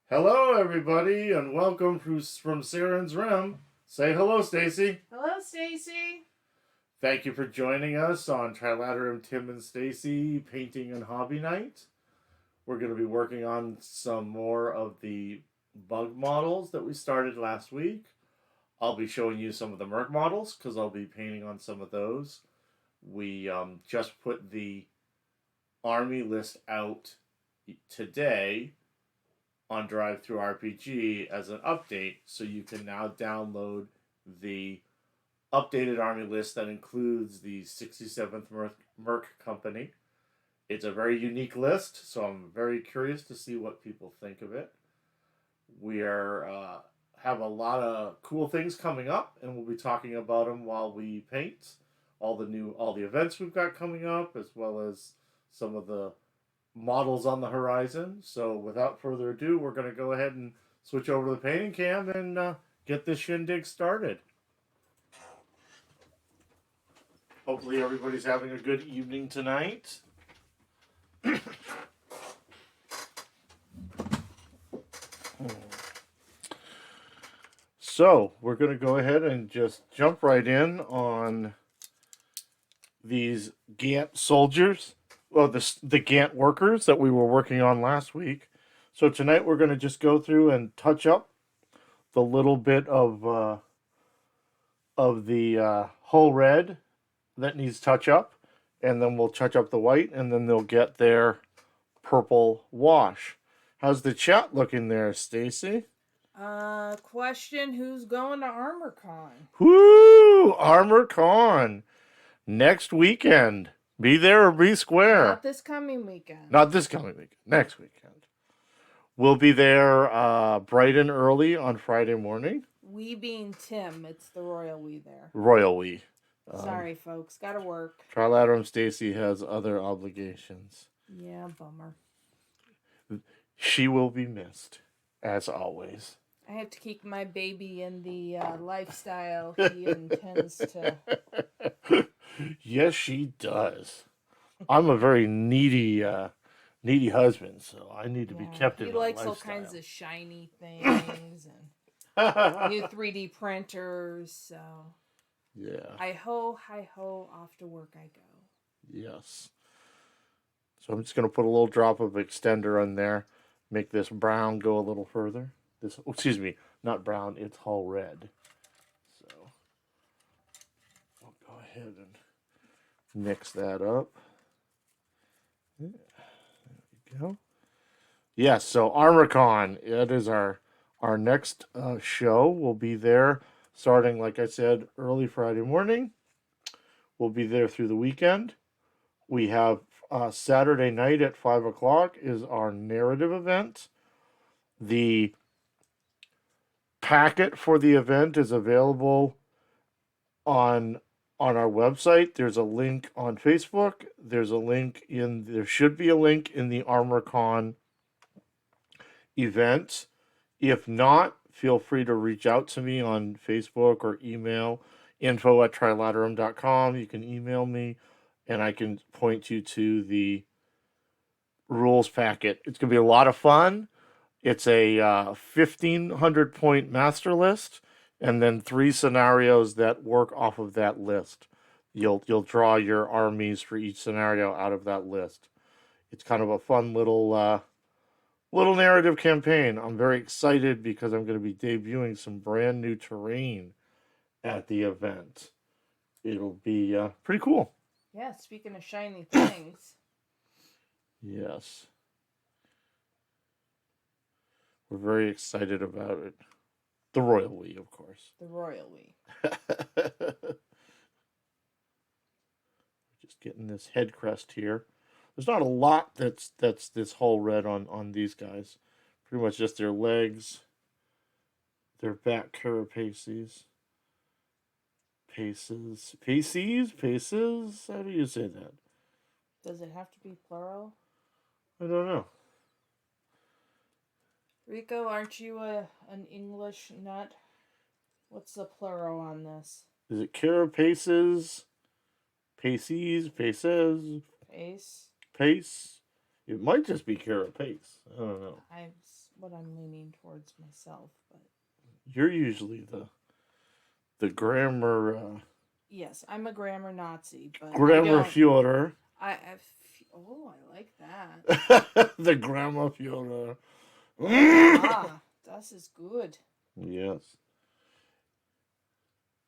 Hello, everybody, and welcome from Saren's Rim. Say hello, Stacy. Hello, Stacy. Thank you for joining us on Trilaterum Tim and Stacy Painting and Hobby Night. We're going to be working on some more of the bug models that we started last week. I'll be showing you some of the Merc models because I'll be painting on some of those. We just put the army list out today on Drive Through RPG as an update, so you can now download the updated army list that includes the 67th Merc Company. It's a very unique list, so I'm very curious to see what people think of it. We have a lot of cool things coming up, and we'll be talking about them while we paint. All the events we've got coming up, as well as some of the models on the horizon. So without further ado, we're going to go ahead and switch over to the painting cam and get this shindig started. Hopefully everybody's having a good evening tonight. So we're going to go ahead and just jump right in on these Gantt soldiers. Well, the Gantt workers that we were working on last week. So tonight we're going to just go through and touch up the little bit of the whole red that needs touch up, and then we'll touch up the white, and then they'll get their purple wash. How's the chat looking there, Stacy? Question: Who's going to ArmorCon? Woo! ArmorCon next weekend. Be there or be square. Not this coming weekend. Not this coming weekend. Next weekend. We'll be there bright and early on Friday morning. We being Tim, it's the royal we there. Royal we. Sorry, folks. Gotta work. Trilaterum Stacy has other obligations. Yeah, bummer. She will be missed, as always. I have to keep my baby in the lifestyle he intends to. Yes, she does. I'm a very needy husband, so I need to be kept in my lifestyle. He likes all kinds of shiny things and new 3D printers, so... Yeah. Hi-ho, off to work I go. Yes. So I'm just going to put a little drop of extender on there, make this brown go a little further. Excuse me, not brown, it's all red. So I'll go ahead and mix that up. Yeah, there we go. Yes, so ArmorCon, it is our next show. We'll be there starting, like I said, early Friday morning. We'll be there through the weekend. We have Saturday night at 5 o'clock is our narrative event. The packet for the event is available on our website. There's a link on Facebook. There should be a link in the ArmorCon event. If not, feel free to reach out to me on Facebook or email info@trilaterum.com. You can email me and I can point you to the rules packet. It's going to be a lot of fun. It's a 1,500 point master list, and then 3 scenarios that work off of that list. You'll draw your armies for each scenario out of that list. It's kind of a fun little narrative campaign. I'm very excited because I'm going to be debuting some brand new terrain at the event. It'll be pretty cool. Yeah, speaking of shiny things. Yes. We're very excited about it. The royal we, of course. The royal we. Just getting this head crest here. There's not a lot that's this whole red on these guys. Pretty much just their legs, their back carapaces. Paces. How do you say that? Does it have to be plural? I don't know. Rico, aren't you an English nut? What's the plural on this? Is it carapaces? Paces? Paces? Pace? Pace? It might just be carapace. I don't know. That's what I'm leaning towards myself, but You're usually the grammar yes, I'm a grammar Nazi, but grammar Führer. Oh, I like that. The grammar Führer. Das is good. Yes.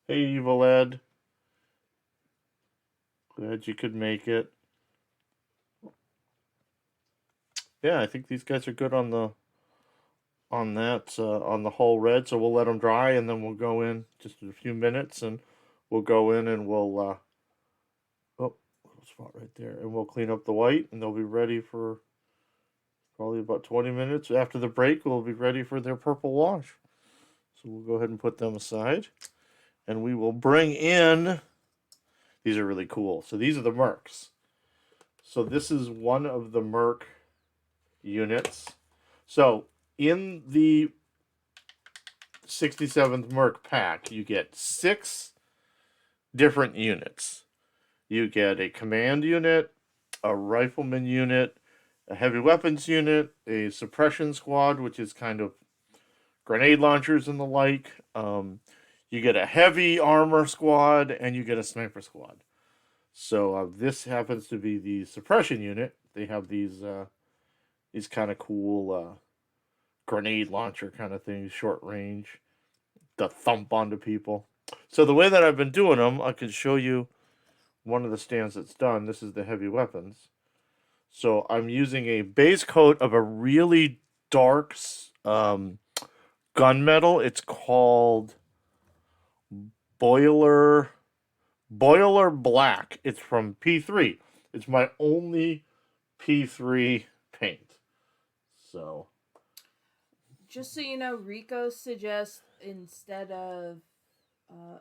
Hey, Evil Ed. Glad you could make it. Yeah, I think these guys are good on the whole red. So we'll let them dry, and then we'll go in just in a few minutes, and we'll go in and we'll little spot right there, and we'll clean up the white, and they'll be ready for probably about 20 minutes after the break. We'll be ready for their purple wash. So we'll go ahead and put them aside, and we will bring in. These are really cool. So these are the Mercs. So this is one of the Merc units. So in the 67th Merc pack, you get 6 different units. You get a command unit, a rifleman unit, a heavy weapons unit, a suppression squad, which is kind of grenade launchers and the like. You get a heavy armor squad, and you get a sniper squad. So this happens to be the suppression unit. They have these kind of cool grenade launcher kind of things, short range, to thump onto people. So the way that I've been doing them, I can show you one of the stands that's done. This is the heavy weapons. So I'm using a base coat of a really dark gunmetal. It's called Boiler Black. It's from P3. It's my only P3 paint. So, just so you know, Rico suggests instead of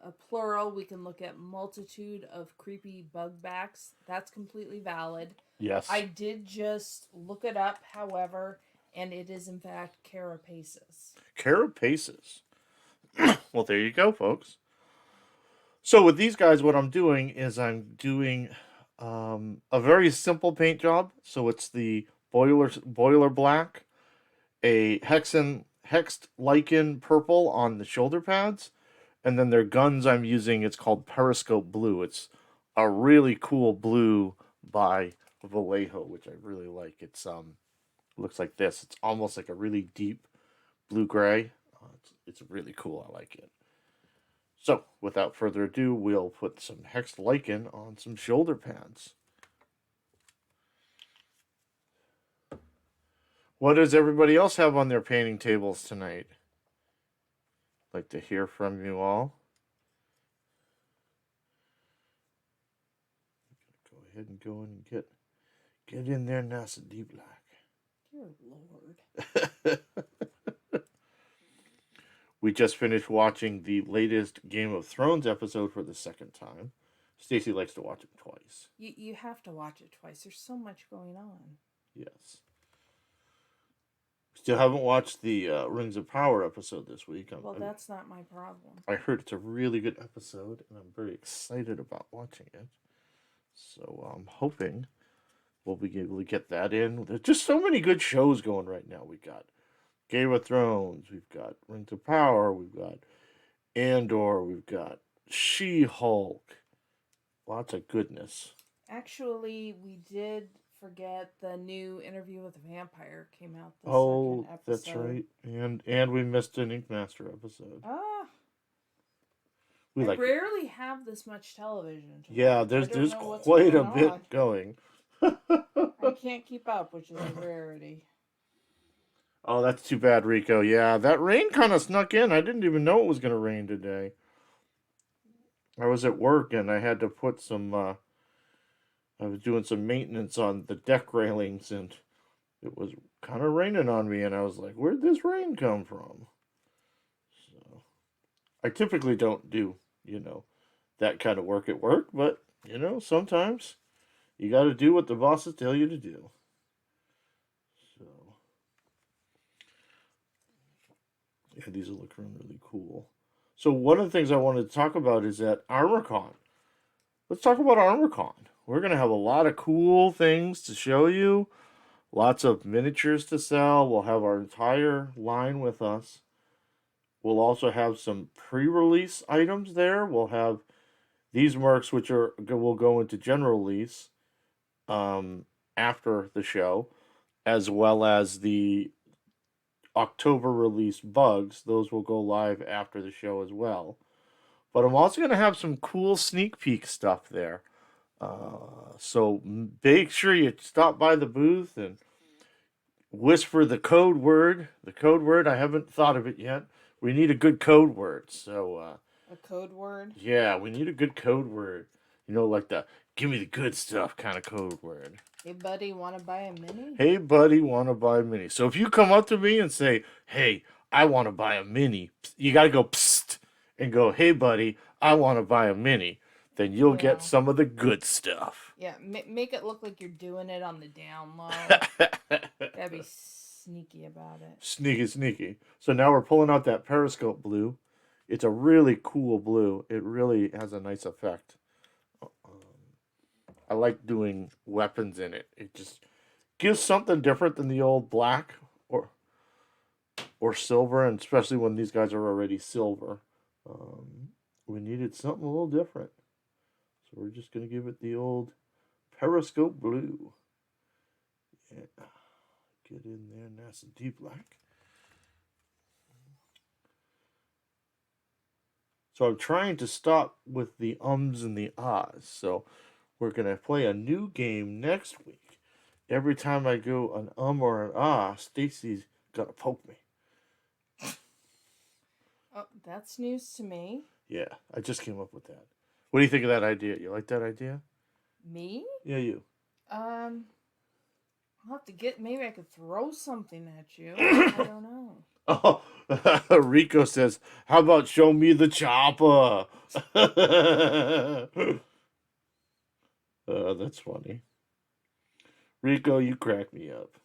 a plural, we can look at multitude of creepy bug backs. That's completely valid. yes. I did just look it up, however, and it is in fact carapaces. Carapaces. Well, there you go, folks. So with these guys, what I'm doing is I'm doing a very simple paint job. So it's the boiler black, a hexed lichen purple on the shoulder pads, and then their guns I'm using, it's called Periscope Blue. It's a really cool blue by Vallejo, which I really like. It's looks like this. It's almost like a really deep blue-gray. It's really cool. I like it. So, without further ado, we'll put some hexed lichen on some shoulder pads. What does everybody else have on their painting tables tonight? Like to hear from you all. Go ahead and go in and get in there nice and deep like. Dear Lord. We just finished watching the latest Game of Thrones episode for the second time. Stacy likes to watch it twice. You have to watch it twice. There's so much going on. Yes. Still haven't watched the Rings of Power episode this week. That's not my problem. I heard it's a really good episode, and I'm very excited about watching it. So I'm hoping we'll be able to get that in. There's just so many good shows going right now. We got Game of Thrones, we've got Rings of Power, we've got Andor, we've got She-Hulk. Lots of goodness. Actually, we did forget the new Interview with the Vampire came out the second episode. That's right. And we missed an Ink Master episode. I rarely have this much television. Yeah, there's quite a bit going. I can't keep up, which is a rarity. Oh, that's too bad, Rico. Yeah, that rain kind of snuck in. I didn't even know it was going to rain today. I was at work and I had to put some, I was doing some maintenance on the deck railings and it was kind of raining on me and I was like, where'd this rain come from? So, I typically don't do, that kind of work at work, but, sometimes you got to do what the bosses tell you to do. So, yeah, these are looking really cool. So one of the things I wanted to talk about is at ArmorCon. Let's talk about ArmorCon. We're going to have a lot of cool things to show you. Lots of miniatures to sell. We'll have our entire line with us. We'll also have some pre-release items there. We'll have these mercs, which will go into general release after the show, as well as the October release bugs. Those will go live after the show as well. But I'm also going to have some cool sneak peek stuff there. So make sure you stop by the booth and whisper the code word. The code word, I haven't thought of it yet. We need a good code word. So, a code word? Yeah, we need a good code word. You know, like the give me the good stuff kind of code word. Hey, buddy, want to buy a mini? Hey, buddy, want to buy a mini. So if you come up to me and say, hey, I want to buy a mini, you got to go psst and go, hey, buddy, I want to buy a mini. Then you'll get some of the good stuff. Yeah, make it look like you're doing it on the down low. Gotta be sneaky about it. Sneaky. So now we're pulling out that periscope blue. It's a really cool blue. It really has a nice effect. I like doing weapons in it. It just gives something different than the old black or silver, and especially when these guys are already silver. We needed something a little different. So we're just going to give it the old periscope blue. Yeah. Get in there nice and deep black. So I'm trying to stop with the ums and the ahs. So we're going to play a new game next week. Every time I go an or an ah, Stacy's going to poke me. Oh, that's news to me. Yeah, I just came up with that. What do you think of that idea? You like that idea? Me? Yeah, you. I'll have to maybe I could throw something at you. I don't know. Oh, Rico says, how about show me the chopper? That's funny. Rico, you crack me up.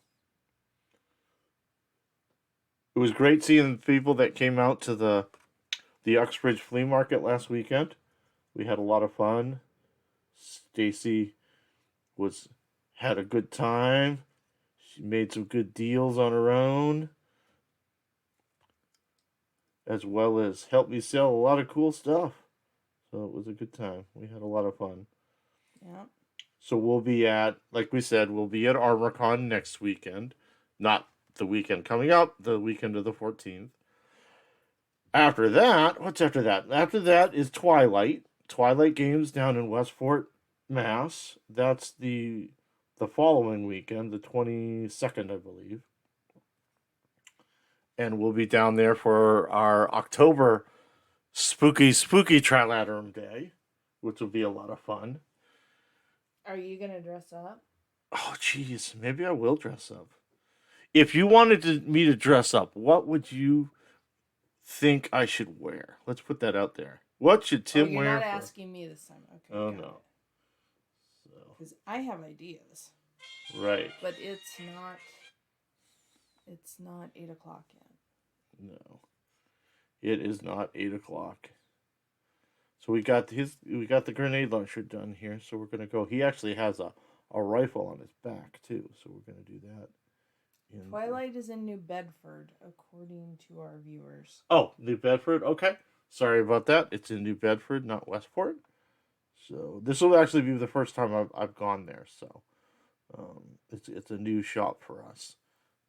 It was great seeing people that came out to the Uxbridge Flea Market last weekend. We had a lot of fun. Stacy had a good time. She made some good deals on her own, as well as helped me sell a lot of cool stuff. So it was a good time. We had a lot of fun. Yeah. So we'll be at, like we said, we'll be at ArmorCon next weekend. Not the weekend coming up, the weekend of the 14th. After that, what's after that? After that is Twilight. Twilight Games down in Westport, Mass. That's the following weekend, the 22nd, I believe. And we'll be down there for our October spooky Trilaterum Day, which will be a lot of fun. Are you going to dress up? Oh, jeez. Maybe I will dress up. If you wanted me to dress up, what would you think I should wear? Let's put that out there. What should Tim wear? You're not asking me this time. Okay. Oh, no. Because I have ideas. Right. But it's not 8 o'clock yet. No. It is not 8 o'clock. So we got the grenade launcher done here, so we're gonna go. He actually has a rifle on his back too, so we're gonna do that. Twilight is in New Bedford, according to our viewers. Oh, New Bedford. Okay, sorry about that. It's in New Bedford, not Westport. So this will actually be the first time I've gone there. So it's a new shop for us.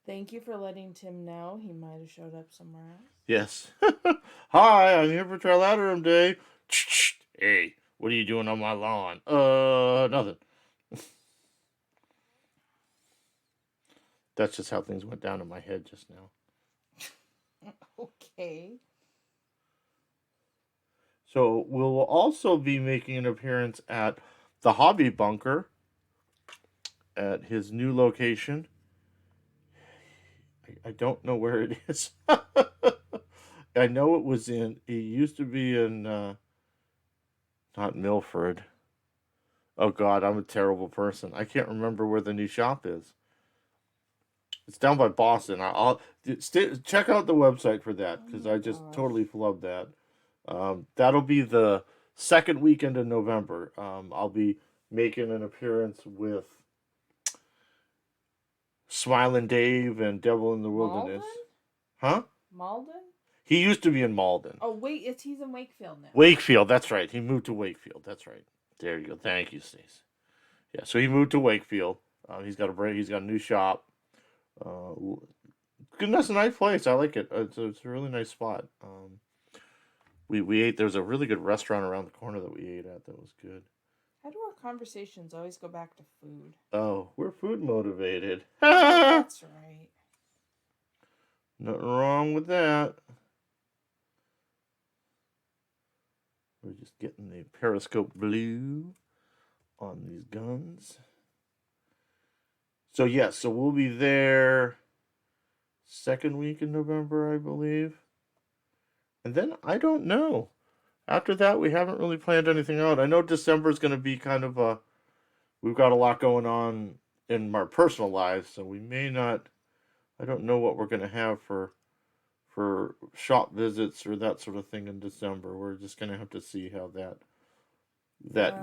Thank you for letting Tim know. He might have showed up somewhere else. Yes. Hi, I'm here for Trilaterum Day. Hey, what are you doing on my lawn? Nothing. That's just how things went down in my head just now. Okay. So we'll also be making an appearance at the Hobby Bunker at his new location. I don't know where it is. I know it used to be in, not Milford. Oh God, I'm a terrible person. I can't remember where the new shop is. It's down by Boston. Check out the website for that, because I just totally flubbed that. That'll be the second weekend in November. I'll be making an appearance with Smiling Dave and Devil in the Malden? Wilderness. Huh? Malden? He used to be in Malden. Oh, wait, he's in Wakefield now. Wakefield, that's right. He moved to Wakefield. That's right. There you go. Thank you, Stacy. Yeah, so he moved to Wakefield. He's got a break. He's got a new shop. Good, that's a nice place. I like it. It's a really nice spot. We ate. There's a really good restaurant around the corner that we ate at that was good. How do our conversations always go back to food? Oh, we're food motivated. That's right. Nothing wrong with that. We're just getting the periscope blue on these guns. So yes, so we'll be there second week in November, I believe. And then I don't know. After that, we haven't really planned anything out. I know December is going to be kind of a... We've got a lot going on in our personal lives, so we may not... I don't know what we're going to have for shop visits or that sort of thing in December. We're just going to have to see how that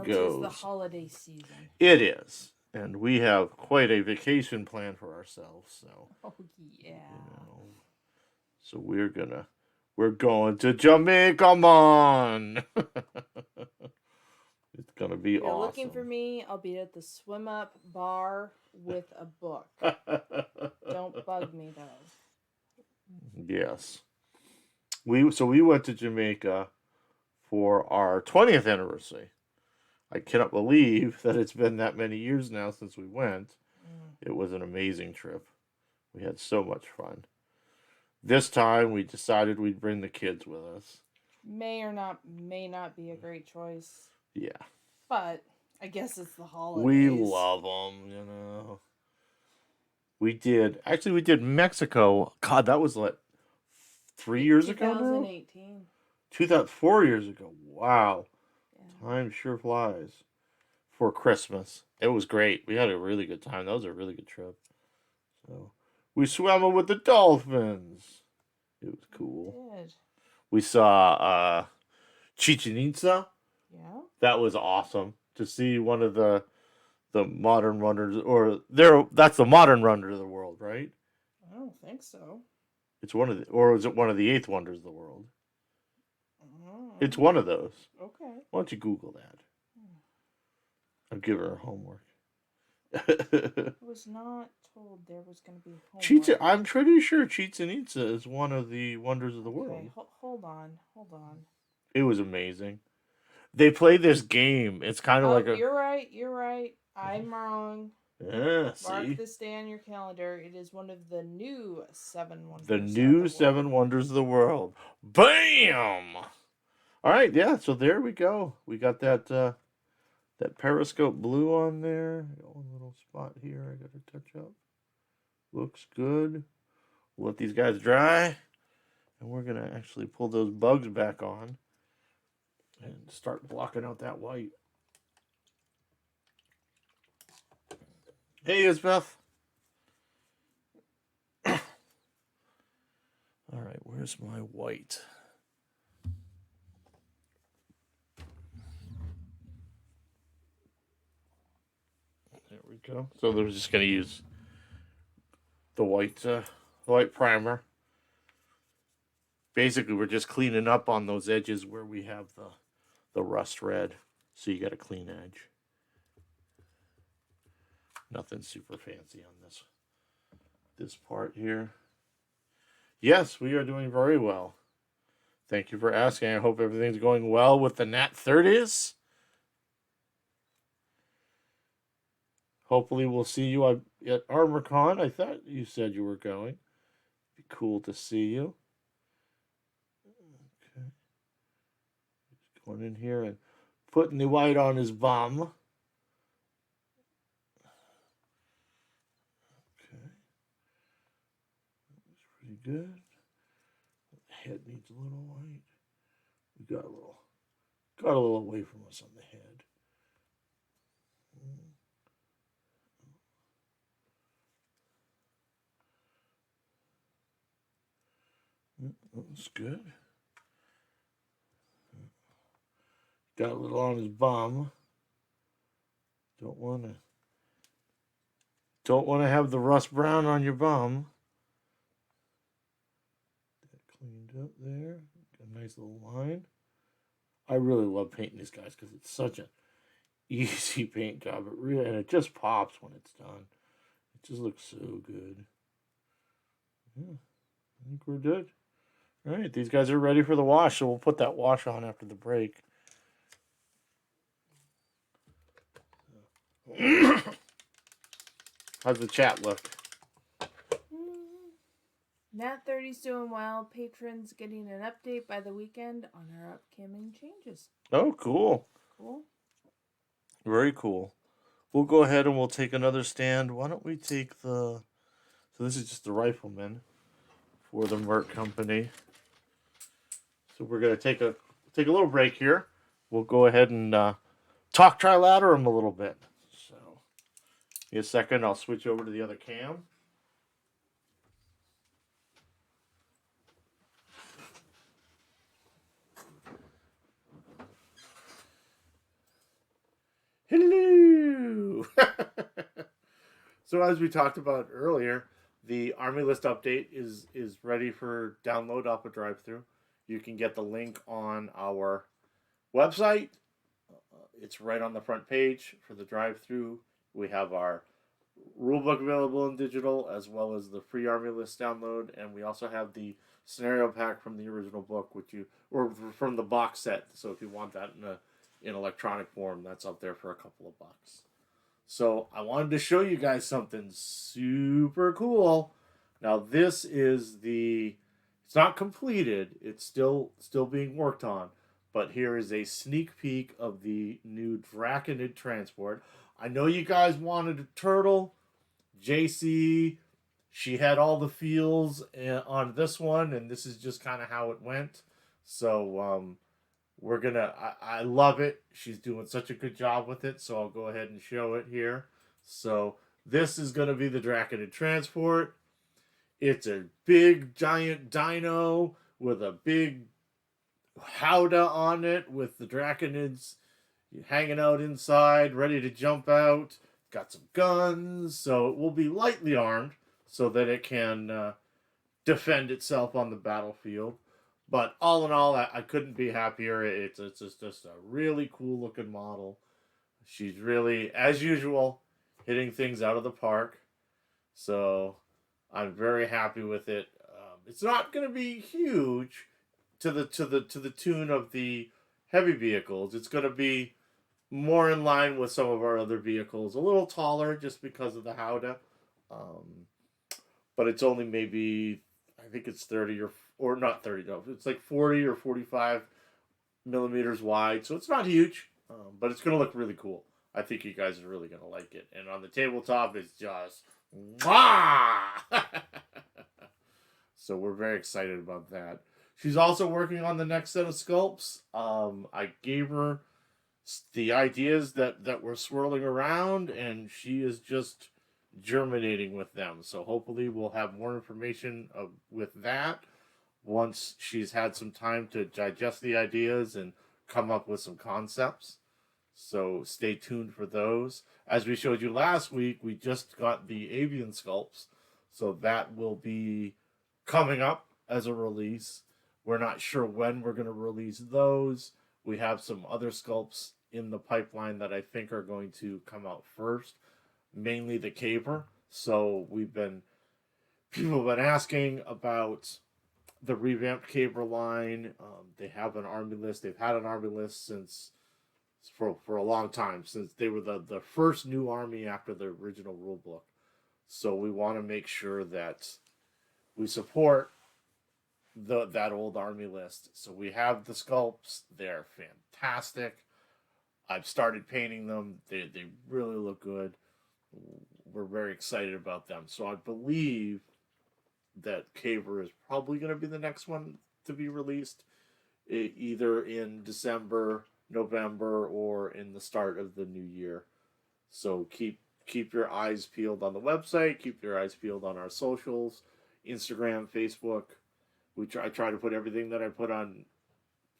goes. It's the holiday season. It is. And we have quite a vacation plan for ourselves, so... Oh, yeah. So we're going to Jamaica, man! It's going to be If you're awesome. looking for me, I'll be at the swim up bar with a book. Don't bug me, though. Yes. So we went to Jamaica for our 20th anniversary. I cannot believe that it's been that many years now since we went. It was an amazing trip. We had so much fun. This time we decided we'd bring the kids with us. May not be a great choice. Yeah. But I guess it's the holidays. We love them, you know. We did Mexico. God, that was like 3 years ago now? 2018. 4 years ago. Wow. Yeah. Time sure flies. For Christmas. It was great. We had a really good time. That was a really good trip. So we swam with the dolphins. It was cool. We did. We saw Chichen Itza. Yeah. That was awesome to see one of the modern wonders, that's the modern wonder of the world, right? I don't think so. It's or is it one of the eighth wonders of the world? It's one of those. Okay. Why don't you Google that? I'll give her homework. I was not told there was going to be homework. I'm pretty sure Chichen Itza is one of the wonders of the world. Okay, hold on. It was amazing. They play this game. It's kind of like a... You're right. I'm wrong. Yeah, see? Mark this day on your calendar. It is one of the new 7 wonders. The new 7 wonders of the world. Bam! All right, yeah, so there we go. We got that periscope blue on there. Got one little spot here I got to touch up. Looks good. We'll let these guys dry. And we're going to actually pull those bugs back on and start blocking out that white. Hey, Isbeth. All right, where's my white? There we go. So we're just going to use the white primer. Basically, we're just cleaning up on those edges where we have the rust red. So you got a clean edge. Nothing super fancy on this part here. Yes, we are doing very well. Thank you for asking. I hope everything's going well with the Nat 30s. Hopefully we'll see you at ArmorCon. I thought you said you were going. Be cool to see you. Okay. Just going in here and putting the white on his bum. Good. The head needs a little white. We got a little away from us on the head. That's good. Got a little on his bum. Don't Don't want to have the rust brown on your bum. That cleaned up there. Got a nice little line. I really love painting these guys because it's such an easy paint job. And it just pops when it's done. It just looks so good. Yeah, I think we're good. All right, these guys are ready for the wash, so we'll put that wash on after the break. How's the chat look? Nat 30's doing well. Patrons getting an update by the weekend on our upcoming changes. Oh, cool. Cool. Very cool. We'll go ahead and we'll take another stand. Why don't we take the... So this is just the Rifleman for the Merc Company. So we're going to take a little break here. We'll go ahead and talk Trilaterum a little bit. So, in a second, I'll switch over to the other cam. Hello! So as we talked about earlier, the Army List update is ready for download off a drive-thru. You can get the link on our website. It's right on the front page for the drive-thru. We have our rulebook available in digital, as well as the free Army List download, and we also have the scenario pack from the original book, or from the box set. So if you want that in electronic form, that's up there for a couple of bucks. So I wanted to show you guys something super cool. Now this is it's not completed. It's still being worked on. But here is a sneak peek of the new Draconid transport. I know you guys wanted a turtle. JC, she had all the feels on this one, and this is just kind of how it went. So I love it. She's doing such a good job with it, so I'll go ahead and show it here. So this is going to be the Draconid transport. It's a big giant dino with a big howdah on it, with the Draconids hanging out inside, ready to jump out. Got some guns, so it will be lightly armed so that it can defend itself on the battlefield. But all in all, I couldn't be happier. It's just a really cool looking model. She's really, as usual, hitting things out of the park. So I'm very happy with it. It's not going to be huge to the tune of the heavy vehicles. It's going to be more in line with some of our other vehicles. A little taller just because of the howdah. But it's only maybe, I think it's 30 or not 30, no, it's like 40 or 45 millimeters wide. So it's not huge, but it's going to look really cool. I think you guys are really going to like it. And on the tabletop, it's just, wow! So we're very excited about that. She's also working on the next set of sculpts. I gave her the ideas that were swirling around, and she is just germinating with them. So hopefully we'll have more information with that once she's had some time to digest the ideas and come up with some concepts. So stay tuned for those. As we showed you last week, we just got the avian sculpts, so that will be coming up as a release. We're not sure when we're going to release those. We have some other sculpts in the pipeline that I think are going to come out first, mainly the caper. So people have been asking about the revamped caper line. They have an army list. They've had an army list since for a long time, since they were the first new army after the original rule book. So we want to make sure that we support that old army list. So we have the sculpts. They're fantastic. I've started painting them. They really look good. We're very excited about them. So I believe that Caver is probably going to be the next one to be released, either in December, November, or in the start of the new year. So keep your eyes peeled on the website. Keep your eyes peeled on our socials, Instagram, Facebook. I try to put everything that I put on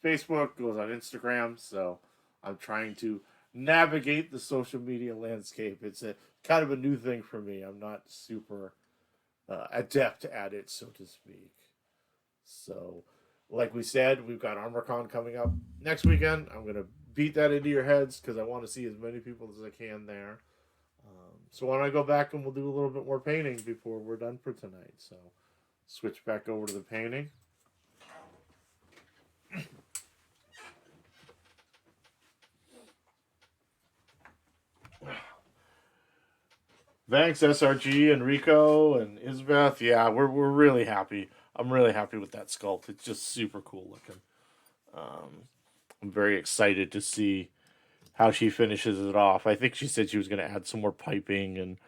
Facebook goes on Instagram. So I'm trying to navigate the social media landscape. It's kind of a new thing for me. I'm not super adept at it, so to speak. So, like we said, we've got ArmorCon coming up next weekend. I'm gonna beat that into your heads because I want to see as many people as I can there. So why don't I go back and we'll do a little bit more painting before we're done for tonight. So switch back over to the painting. Thanks, SRG and Rico and Isbeth. Yeah, we're really happy. I'm really happy with that sculpt. It's just super cool looking. I'm very excited to see how she finishes it off. I think she said she was going to add some more piping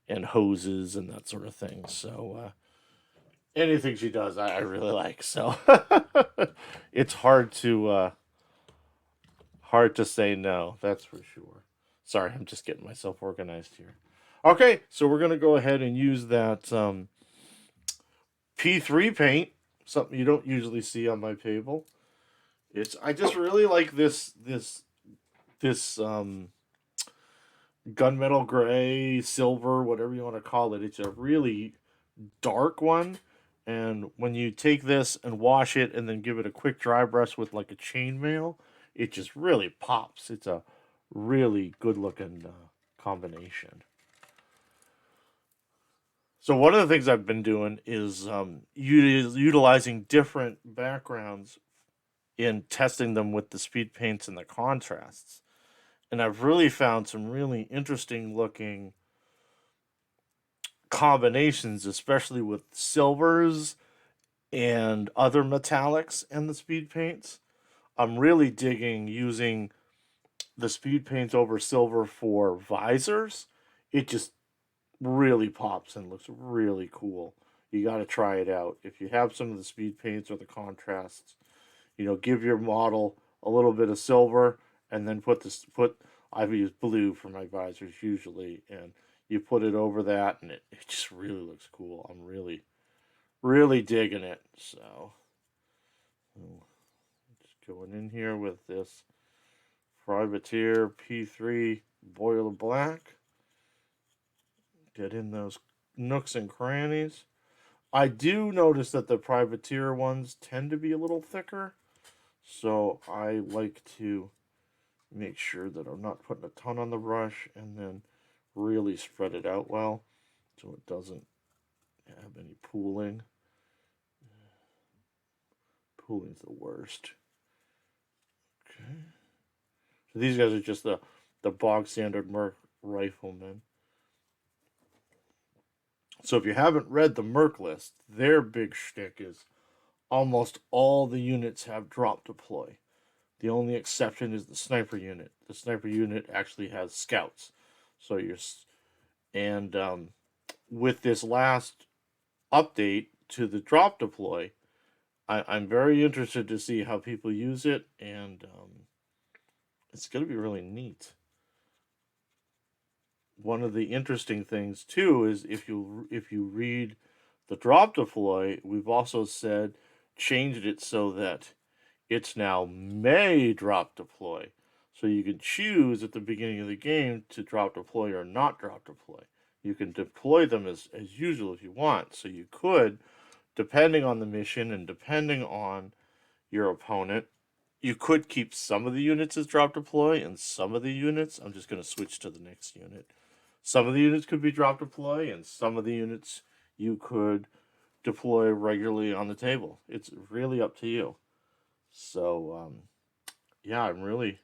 and hoses and that sort of thing. So anything she does, I really like. So it's hard to say no. That's for sure. Sorry, I'm just getting myself organized here. Okay, so we're gonna go ahead and use that P3 paint, something you don't usually see on my table. I just really like this gunmetal gray, silver, whatever you want to call it. It's a really dark one. And when you take this and wash it and then give it a quick dry brush with like a chainmail, it just really pops. It's a really good looking combination. So one of the things I've been doing is utilizing different backgrounds in testing them with the speed paints and the contrasts. And I've really found some really interesting looking combinations, especially with silvers and other metallics in the speed paints. I'm really digging using the speed paints over silver for visors. It just really pops and looks really cool. You got to try it out. If you have some of the speed paints or the contrasts, give your model a little bit of silver and then I've used blue for my visors usually, and you put it over that and it just really looks cool. I'm really digging it. So just going in here with this Privateer P3 Boiler Black. Get in those nooks and crannies. I do notice that the Privateer ones tend to be a little thicker, so I like to make sure that I'm not putting a ton on the brush and then really spread it out well so it doesn't have any pooling. Pooling's the worst. Okay. So these guys are just the bog standard Merc riflemen. So if you haven't read the Merc list, their big shtick is almost all the units have drop deploy. The only exception is the sniper unit. The sniper unit actually has scouts. So with this last update to the drop deploy, I'm very interested to see how people use it, and it's going to be really neat. One of the interesting things too is if you read the drop deploy, we've also said changed it so that it's now may drop deploy. So you can choose at the beginning of the game to drop deploy or not drop deploy. You can deploy them as usual if you want. So you could, depending on the mission and depending on your opponent, you could keep some of the units as drop deploy and some of the units, I'm just going to switch to the next unit. Some of the units could be drop deploy and some of the units you could deploy regularly on the table. It's really up to you. So, yeah, I'm really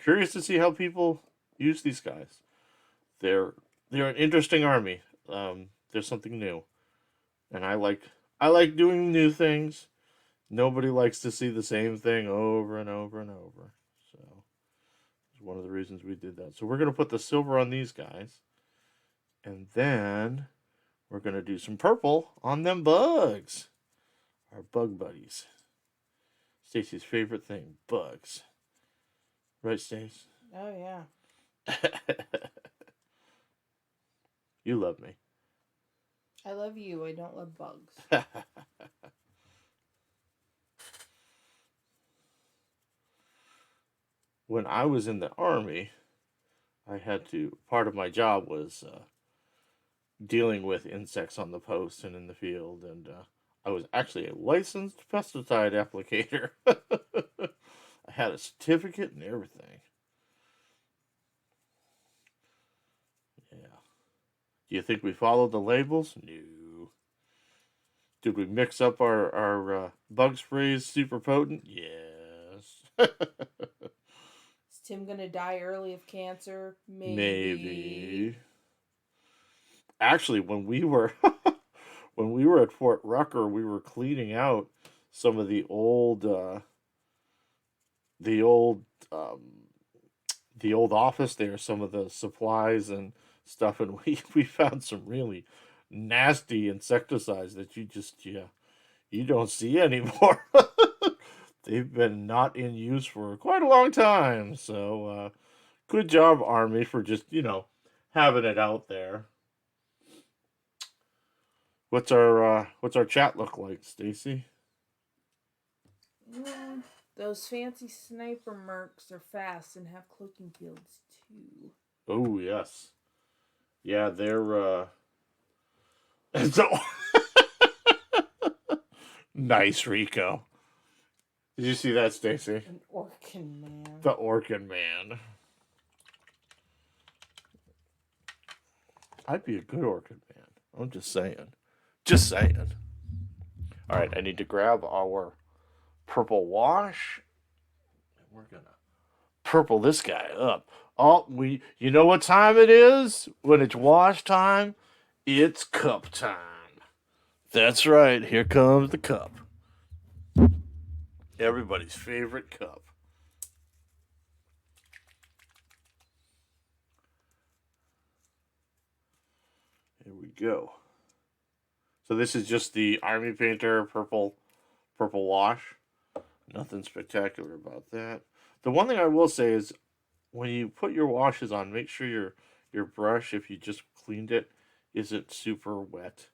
curious to see how people use these guys. They're an interesting army. There's something new, and I like doing new things. Nobody likes to see the same thing over and over and over. So, it's one of the reasons we did that. So we're gonna put the silver on these guys, and then we're gonna do some purple on them bugs, our bug buddies. Stacy's favorite thing, bugs. Right, Stace? Oh, yeah. You love me. I love you. I don't love bugs. When I was in the army, I part of my job was dealing with insects on the post and in the field, and I was actually a licensed pesticide applicator. I had a certificate and everything. Yeah. Do you think we followed the labels? No. Did we mix up our bug sprays super potent? Yes. Is Tim gonna die early of cancer? Maybe. Actually, when we were when we were at Fort Rucker, we were cleaning out some of the old um, the old office there, some of the supplies and stuff, and we found some really nasty insecticides that you don't see anymore. They've been not in use for quite a long time. So good job, Army, for just having it out there. What's our chat look like, Stacy? Those fancy sniper mercs are fast and have cloaking fields too. Oh yes, yeah, they're nice, Rico. Did you see that, Stacy? An Orkin man. The Orkin man. I'd be a good Orkin man. I'm just saying. Just saying. All right, I need to grab our purple wash. We're gonna purple this guy up. Oh, you know what time it is? When it's wash time, it's cup time. That's right. Here comes the cup. Everybody's favorite cup. Here we go. So this is just the Army Painter purple wash. Nothing spectacular about that. The one thing I will say is when you put your washes on, make sure your brush, if you just cleaned it, isn't super wet,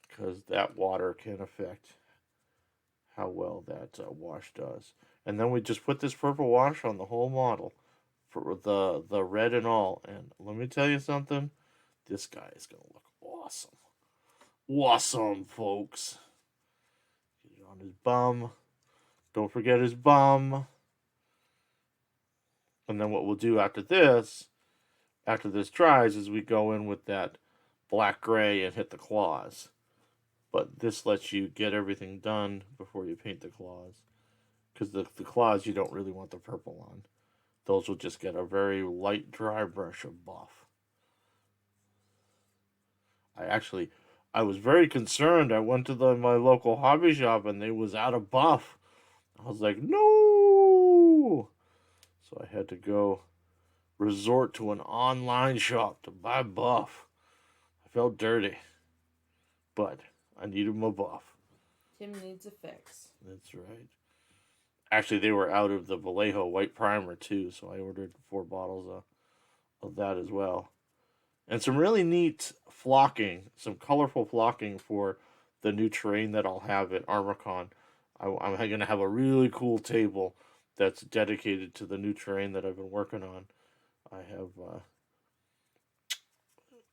because that water can affect how well that wash does. And then we just put this purple wash on the whole model for the red and all. And let me tell you something, this guy is going to look awesome. Awesome, folks. Get it on his bum. Don't forget his bum. And then what we'll do after this dries, is we go in with that black gray and hit the claws. But this lets you get everything done before you paint the claws. Because the claws, you don't really want the purple on. Those will just get a very light dry brush of buff. I was very concerned. I went to my local hobby shop and they was out of buff. I was like, no! So I had to go resort to an online shop to buy buff. I felt dirty. But I needed my buff. Tim needs a fix. That's right. Actually, they were out of the Vallejo white primer too, so I ordered 4 bottles of that as well. And some really neat flocking, some colorful flocking for the new terrain that I'll have at ArmorCon. I'm going to have a really cool table that's dedicated to the new terrain that I've been working on.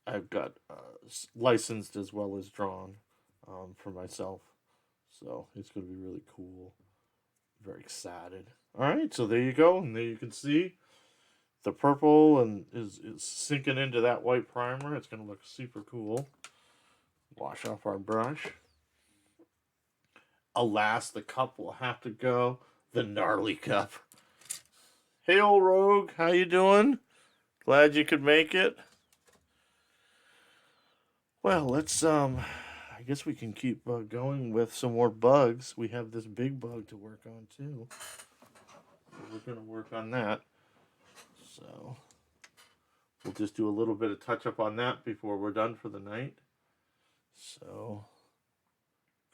I've got licensed as well as drawn for myself. So it's going to be really cool. Very excited. All right, so there you go. And there you can see the purple and is sinking into that white primer. It's going to look super cool. Wash off our brush. Alas, the cup will have to go. The gnarly cup. Hey, old rogue, how you doing? Glad you could make it. Well, let's I guess we can keep going with some more bugs. We have this big bug to work on too. So we're going to work on that. So we'll just do a little bit of touch up on that before we're done for the night. So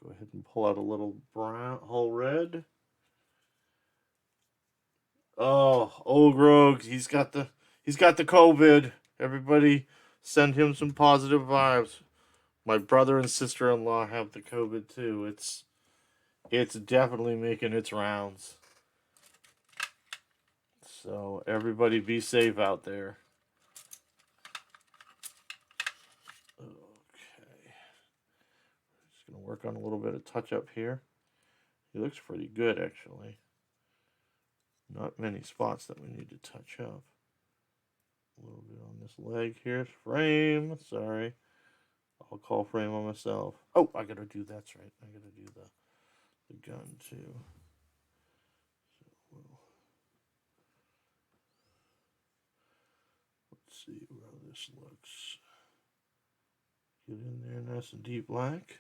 go ahead and pull out a little brown, whole red. Oh, old rogue, he's got the COVID. Everybody send him some positive vibes. My brother and sister-in-law have the COVID too. It's definitely making its rounds. So everybody be safe out there. work on a little bit of touch up here. He looks pretty good, actually. Not many spots that we need to touch up. A little bit on this leg here. Frame. Sorry. I'll call frame on myself. Oh, I gotta do, that's right. I gotta do the gun too. So let's see how this looks. Get in there nice and deep black.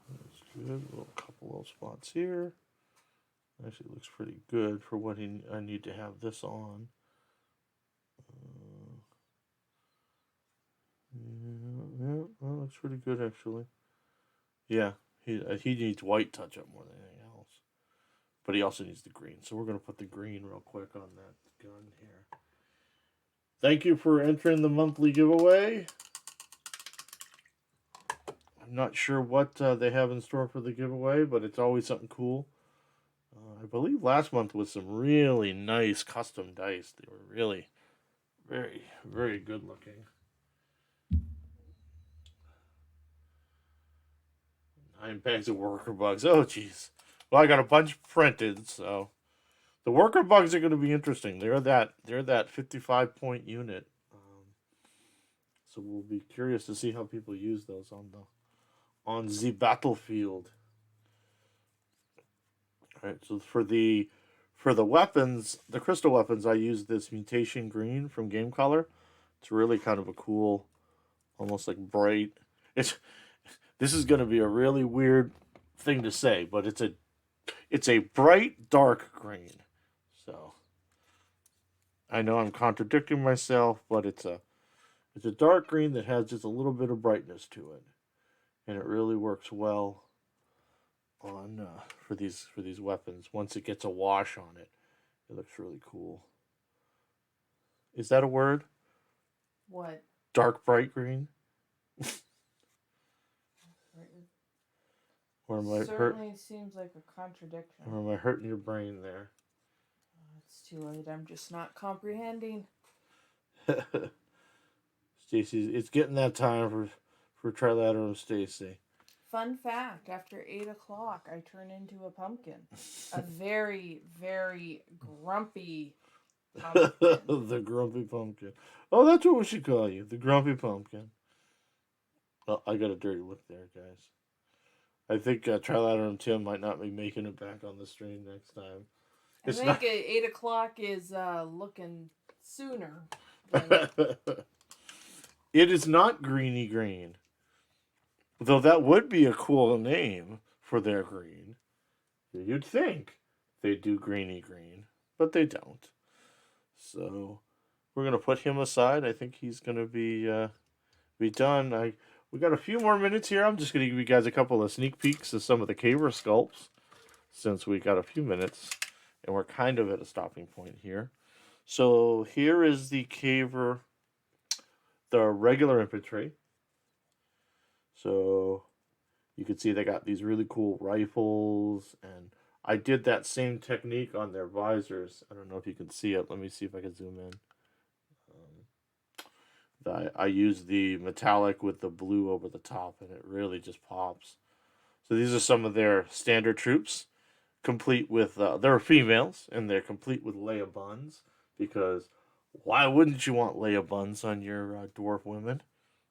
That's good. A little couple little spots here. Actually looks pretty good for what I need to have this on. Yeah, that looks pretty good actually. Yeah, he needs white touch up more than anything else. But he also needs the green. So we're going to put the green real quick on that gun here. Thank you for entering the monthly giveaway. I'm not sure what they have in store for the giveaway, but it's always something cool. I believe last month was some really nice custom dice. They were really very, very good looking. 9 bags of worker bugs. Oh, jeez. Well, I got a bunch printed, so the worker bugs are going to be interesting. They're that 55-point unit. So we'll be curious to see how people use those on the battlefield. All right. So for the weapons, the crystal weapons, I use this mutation green from Game Color. It's really kind of a cool, almost like bright. This is going to be a really weird thing to say, but it's a bright dark green. So I know I'm contradicting myself, but it's a dark green that has just a little bit of brightness to it, and it really works well on for these weapons. Once it gets a wash on it, it looks really cool. Is that a word? What? Dark bright green. Or am I certainly seems like a contradiction. Or am I hurting your brain there? It's too late. I'm just not comprehending. Stacy, it's getting that time for Trilaterum Stacy. Fun fact, after 8 o'clock, I turn into a pumpkin. A very, very grumpy pumpkin. The grumpy pumpkin. Oh, that's what we should call you. The grumpy pumpkin. Well, I got a dirty look there, guys. I think Trilaterum Tim might not be making it back on the stream next time. I think 8 o'clock is looking sooner. It is not greeny green. Though that would be a cool name for their green. You'd think they do greeny green, but they don't. So we're going to put him aside. I think he's going to be done. We got a few more minutes here. I'm just going to give you guys a couple of sneak peeks of some of the caver sculpts, since we got a few minutes, and we're kind of at a stopping point here. So here is the caver, the regular infantry. So you can see they got these really cool rifles, and I did that same technique on their visors. I don't know if you can see it. Let me see if I can zoom in. I use the metallic with the blue over the top, and it really just pops. So these are some of their standard troops, complete with, they're females, and they're complete with Leia buns, because why wouldn't you want Leia buns on your dwarf women?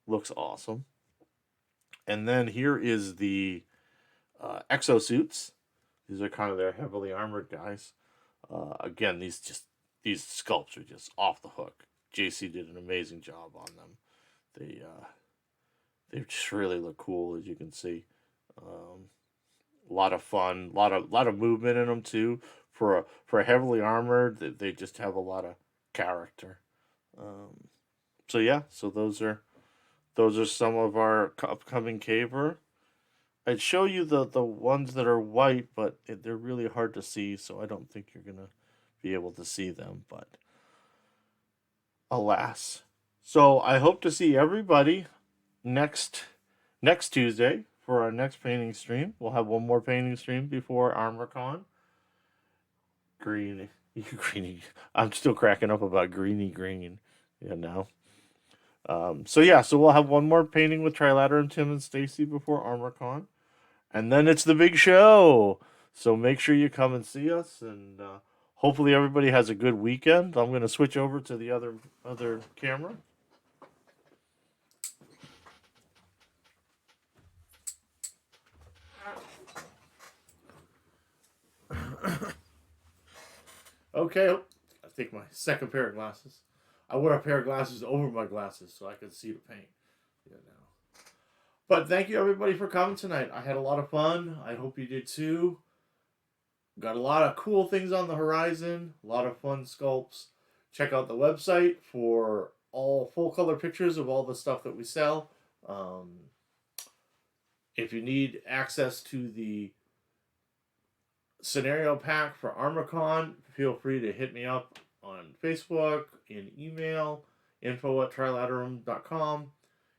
Looks awesome. And then here is the exosuits. These are kind of their heavily armored guys. Again, these sculpts are just off the hook. JC did an amazing job on them. They just really look cool, as you can see. A lot of fun, lot of movement in them too. For a heavily armored, they just have a lot of character. So yeah, so those are some of our upcoming caver. I'd show you the ones that are white, but they're really hard to see, so I don't think you're gonna be able to see them. But alas. So I hope to see everybody next Tuesday for our next painting stream. We'll have one more painting stream before ArmorCon. Greeny. I'm still cracking up about greeny green, you know. So we'll have one more painting with Trilaterum, Tim, and Stacy before ArmorCon. And then it's the big show. So make sure you come and see us, and hopefully everybody has a good weekend. I'm going to switch over to the other camera. Okay, I take my second pair of glasses. I wear a pair of glasses over my glasses so I can see the paint. Yeah, now. But thank you everybody for coming tonight. I had a lot of fun. I hope you did too. Got a lot of cool things on the horizon. A lot of fun sculpts. Check out the website for all full color pictures of all the stuff that we sell. If you need access to the scenario pack for ArmorCon, feel free to hit me up on Facebook, in email, info@trilaterum.com.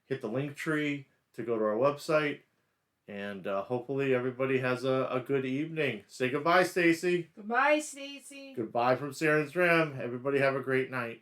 Hit the link tree to go to our website, and hopefully everybody has a good evening. Say goodbye, Stacy. Goodbye, Stacy. Goodbye from Saren's Rim. Everybody have a great night.